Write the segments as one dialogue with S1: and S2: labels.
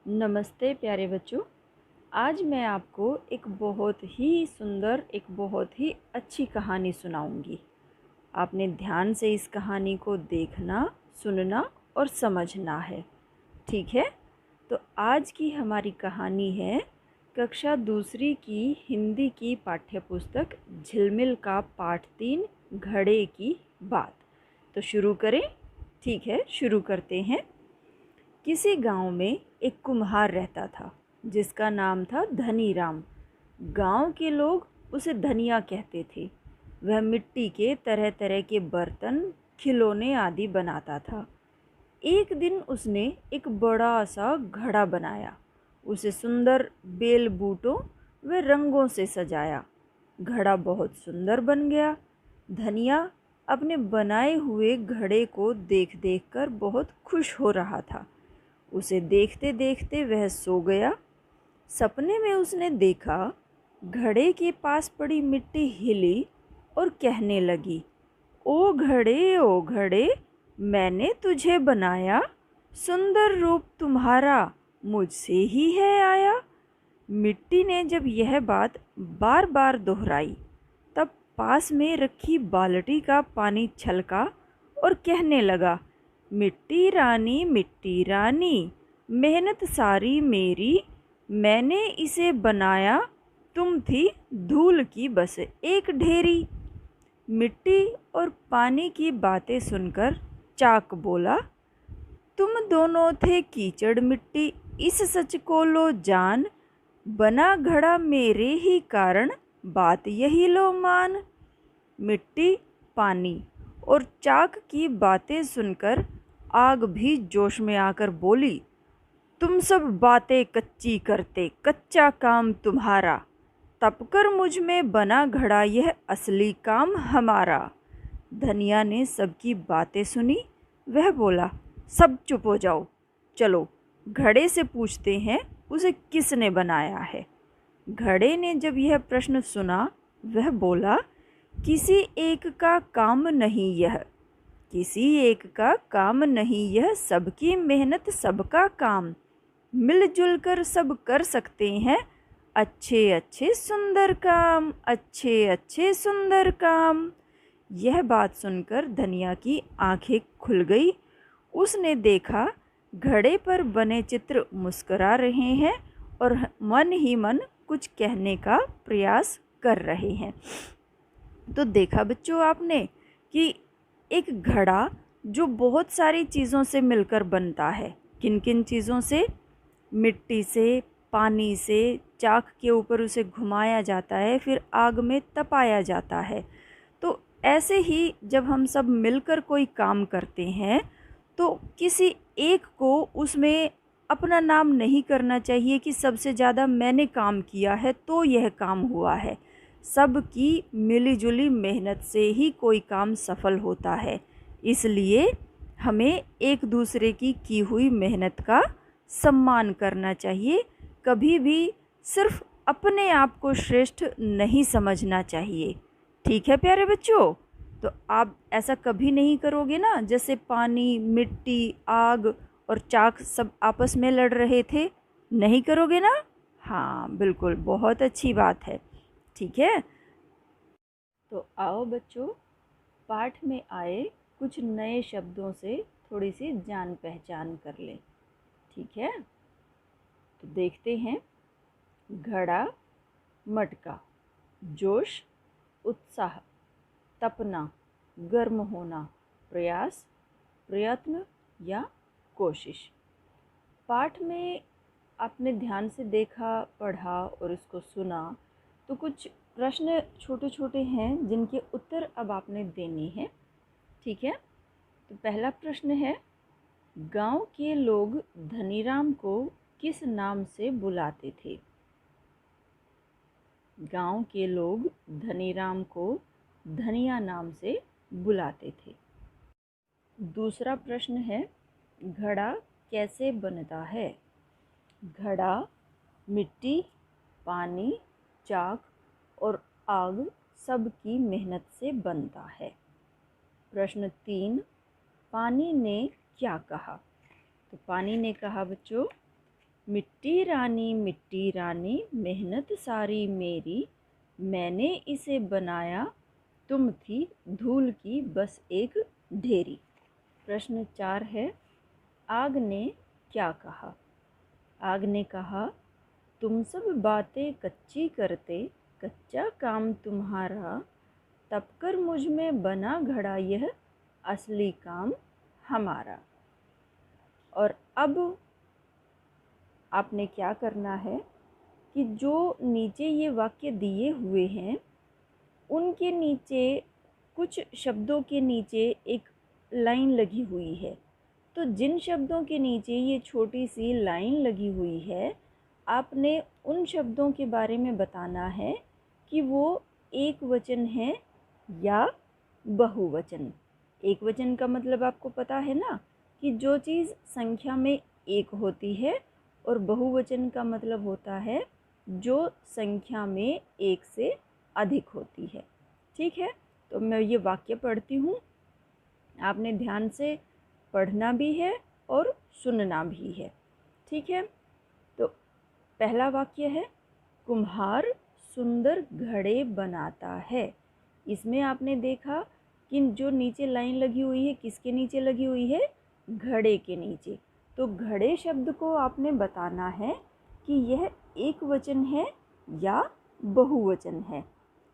S1: नमस्ते प्यारे बच्चों। आज मैं आपको एक बहुत ही सुंदर, एक बहुत ही अच्छी कहानी सुनाऊंगी। आपने ध्यान से इस कहानी को देखना, सुनना और समझना है। ठीक है? तो आज की हमारी कहानी है कक्षा दूसरी की हिंदी की पाठ्यपुस्तक झिलमिल का पाठ 3 घड़े की बात। तो शुरू करें? ठीक है, शुरू करते हैं। किसी गांव में एक कुम्हार रहता था जिसका नाम था धनीराम। गांव के लोग उसे धनिया कहते थे। वह मिट्टी के तरह तरह के बर्तन, खिलौने आदि बनाता था। एक दिन उसने एक बड़ा सा घड़ा बनाया। उसे सुंदर बेल बूटों व रंगों से सजाया। घड़ा बहुत सुंदर बन गया। धनिया अपने बनाए हुए घड़े को देख देख कर बहुत खुश हो रहा था। उसे देखते देखते वह सो गया। सपने में उसने देखा घड़े के पास पड़ी मिट्टी हिली और कहने लगी, ओ घड़े, मैंने तुझे बनाया, सुंदर रूप तुम्हारा मुझसे ही है आया। मिट्टी ने जब यह बात बार बार दोहराई, तब पास में रखी बाल्टी का पानी छलका और कहने लगा, मिट्टी रानी, मेहनत सारी मेरी, मैंने इसे बनाया, तुम थी धूल की बस एक ढेरी। मिट्टी और पानी की बातें सुनकर चाक बोला, तुम दोनों थे कीचड़ मिट्टी, इस सच को लो जान, बना घड़ा मेरे ही कारण, बात यही लो मान। मिट्टी, पानी और चाक की बातें सुनकर आग भी जोश में आकर बोली, तुम सब बातें कच्ची करते, कच्चा काम तुम्हारा, तपकर मुझ में बना घड़ा यह असली काम हमारा। धनिया ने सबकी बातें सुनी। वह बोला, सब चुप हो जाओ, चलो घड़े से पूछते हैं उसे किसने बनाया है। घड़े ने जब यह प्रश्न सुना, वह बोला, किसी एक का काम नहीं यह, किसी एक का काम नहीं यह, सबकी मेहनत सबका काम, मिलजुल कर सब कर सकते हैं अच्छे अच्छे सुंदर काम, अच्छे अच्छे सुंदर काम। यह बात सुनकर धनिया की आंखें खुल गई। उसने देखा घड़े पर बने चित्र मुस्कुरा रहे हैं और मन ही मन कुछ कहने का प्रयास कर रहे हैं। तो देखा बच्चों आपने कि एक घड़ा जो बहुत सारी चीज़ों से मिलकर बनता है। किन किन चीज़ों से? मिट्टी से, पानी से, चाक के ऊपर उसे घुमाया जाता है, फिर आग में तपाया जाता है। तो ऐसे ही जब हम सब मिलकर कोई काम करते हैं तो किसी एक को उसमें अपना नाम नहीं करना चाहिए कि सबसे ज़्यादा मैंने काम किया है तो यह काम हुआ है। सबकी मिलीजुली मेहनत से ही कोई काम सफल होता है। इसलिए हमें एक दूसरे की हुई मेहनत का सम्मान करना चाहिए। कभी भी सिर्फ अपने आप को श्रेष्ठ नहीं समझना चाहिए। ठीक है प्यारे बच्चों? तो आप ऐसा कभी नहीं करोगे ना, जैसे पानी, मिट्टी, आग और चाक सब आपस में लड़ रहे थे, नहीं करोगे ना? हाँ बिल्कुल, बहुत अच्छी बात है। ठीक है, तो आओ बच्चों, पाठ में आए कुछ नए शब्दों से थोड़ी सी जान पहचान कर लें। ठीक है, तो देखते हैं। घड़ा, मटका, जोश, उत्साह, तपना, गर्म होना, प्रयास, प्रयत्न या कोशिश। पाठ में आपने ध्यान से देखा, पढ़ा और इसको सुना, तो कुछ प्रश्न छोटे छोटे हैं जिनके उत्तर अब आपने देने हैं। ठीक है, तो पहला प्रश्न है, गांव के लोग धनीराम को किस नाम से बुलाते थे? गांव के लोग धनीराम को धनिया नाम से बुलाते थे। दूसरा प्रश्न है, घड़ा कैसे बनता है? घड़ा मिट्टी, पानी, चाक और आग सबकी मेहनत से बनता है। प्रश्न 3, पानी ने क्या कहा? तो पानी ने कहा बच्चों, मिट्टी रानी मेहनत सारी मेरी, मैंने इसे बनाया तुम थी धूल की बस एक ढेरी। प्रश्न 4 है, आग ने क्या कहा? आग ने कहा, तुम सब बातें कच्ची करते, कच्चा काम तुम्हारा, तब कर मुझ में बना घड़ा यह असली काम हमारा। और अब आपने क्या करना है कि जो नीचे ये वाक्य दिए हुए हैं उनके नीचे कुछ शब्दों के नीचे एक लाइन लगी हुई है। तो जिन शब्दों के नीचे ये छोटी सी लाइन लगी हुई है, आपने उन शब्दों के बारे में बताना है कि वो एक वचन है या बहुवचन। एक वचन का मतलब आपको पता है ना, कि जो चीज़ संख्या में एक होती है, और बहुवचन का मतलब होता है जो संख्या में एक से अधिक होती है। ठीक है, तो मैं ये वाक्य पढ़ती हूँ, आपने ध्यान से पढ़ना भी है और सुनना भी है। ठीक है, तो पहला वाक्य है, कुम्हार सुंदर घड़े बनाता है। इसमें आपने देखा कि जो नीचे लाइन लगी हुई है किसके नीचे लगी हुई है? घड़े के नीचे। तो घड़े शब्द को आपने बताना है कि यह एक वचन है या बहुवचन है।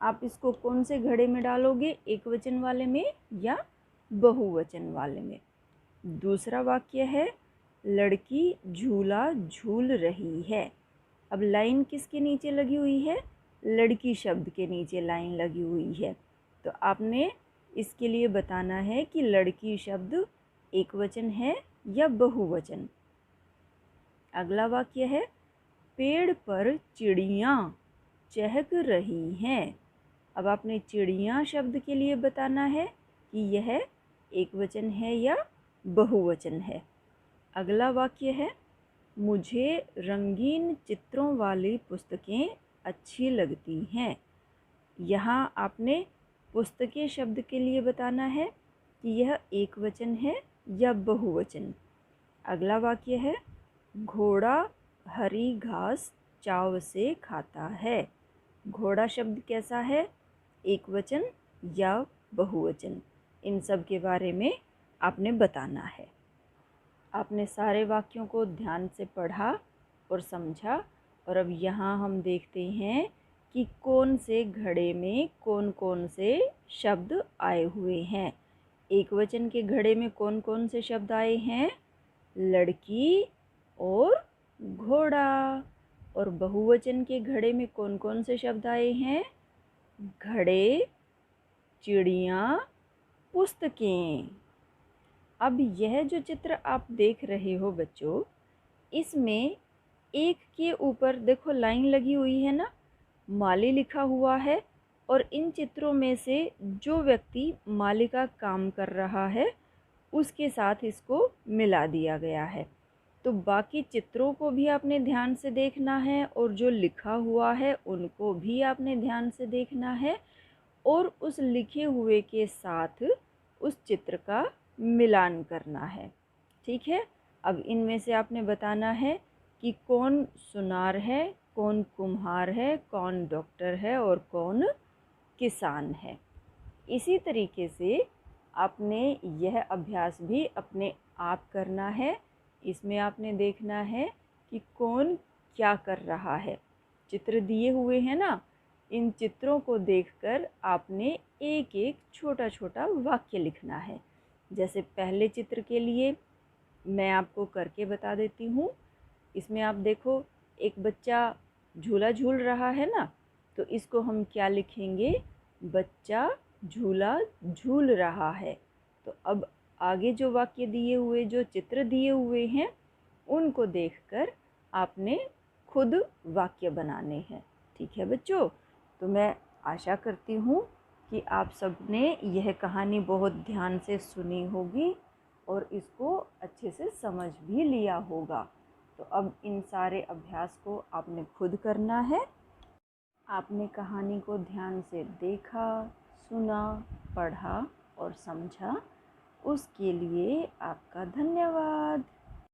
S1: आप इसको कौन से घड़े में डालोगे? एक वचन वाले में या बहुवचन वाले में? दूसरा वाक्य है, लड़की झूला झूल रही है। अब लाइन किसके नीचे लगी हुई है? लड़की शब्द के नीचे लाइन लगी हुई है। तो आपने इसके लिए बताना है कि लड़की शब्द एक वचन है या बहुवचन। अगला वाक्य है, पेड़ पर चिड़ियाँ चहक रही हैं। अब आपने चिड़ियाँ शब्द के लिए बताना है कि यह एक वचन है या बहुवचन है। अगला वाक्य है, मुझे रंगीन चित्रों वाली पुस्तकें अच्छी लगती हैं। यहाँ आपने पुस्तकें शब्द के लिए बताना है कि यह एक वचन है या बहुवचन। अगला वाक्य है, घोड़ा हरी घास चाव से खाता है। घोड़ा शब्द कैसा है? एक वचन या बहुवचन? इन सब के बारे में आपने बताना है। आपने सारे वाक्यों को ध्यान से पढ़ा और समझा। और अब यहाँ हम देखते हैं कि कौन से घड़े में कौन कौन से शब्द आए हुए हैं। एक वचन के घड़े में कौन कौन से शब्द आए हैं? लड़की और घोड़ा। और बहुवचन के घड़े में कौन कौन से शब्द आए हैं? घड़े, चिड़ियाँ, पुस्तकें। अब यह जो चित्र आप देख रहे हो बच्चों, इसमें एक के ऊपर देखो लाइन लगी हुई है ना, माली लिखा हुआ है। और इन चित्रों में से जो व्यक्ति माली का काम कर रहा है उसके साथ इसको मिला दिया गया है। तो बाकी चित्रों को भी आपने ध्यान से देखना है और जो लिखा हुआ है उनको भी आपने ध्यान से देखना है, और उस लिखे हुए के साथ उस चित्र का मिलान करना है। ठीक है, अब इनमें से आपने बताना है कि कौन सुनार है, कौन कुम्हार है, कौन डॉक्टर है और कौन किसान है। इसी तरीके से आपने यह अभ्यास भी अपने आप करना है। इसमें आपने देखना है कि कौन क्या कर रहा है। चित्र दिए हुए हैं ना, इन चित्रों को देखकर आपने एक एक छोटा छोटा वाक्य लिखना है। जैसे पहले चित्र के लिए मैं आपको करके बता देती हूँ। इसमें आप देखो, एक बच्चा झूला झूल रहा है ना, तो इसको हम क्या लिखेंगे? बच्चा झूला झूल रहा है। तो अब आगे जो वाक्य दिए हुए, जो चित्र दिए हुए हैं, उनको देखकर आपने खुद वाक्य बनाने हैं। ठीक है बच्चों, तो मैं आशा करती हूँ कि आप सब ने यह कहानी बहुत ध्यान से सुनी होगी और इसको अच्छे से समझ भी लिया होगा। तो अब इन सारे अभ्यास को आपने खुद करना है। आपने कहानी को ध्यान से देखा, सुना, पढ़ा और समझा, उसके लिए आपका धन्यवाद।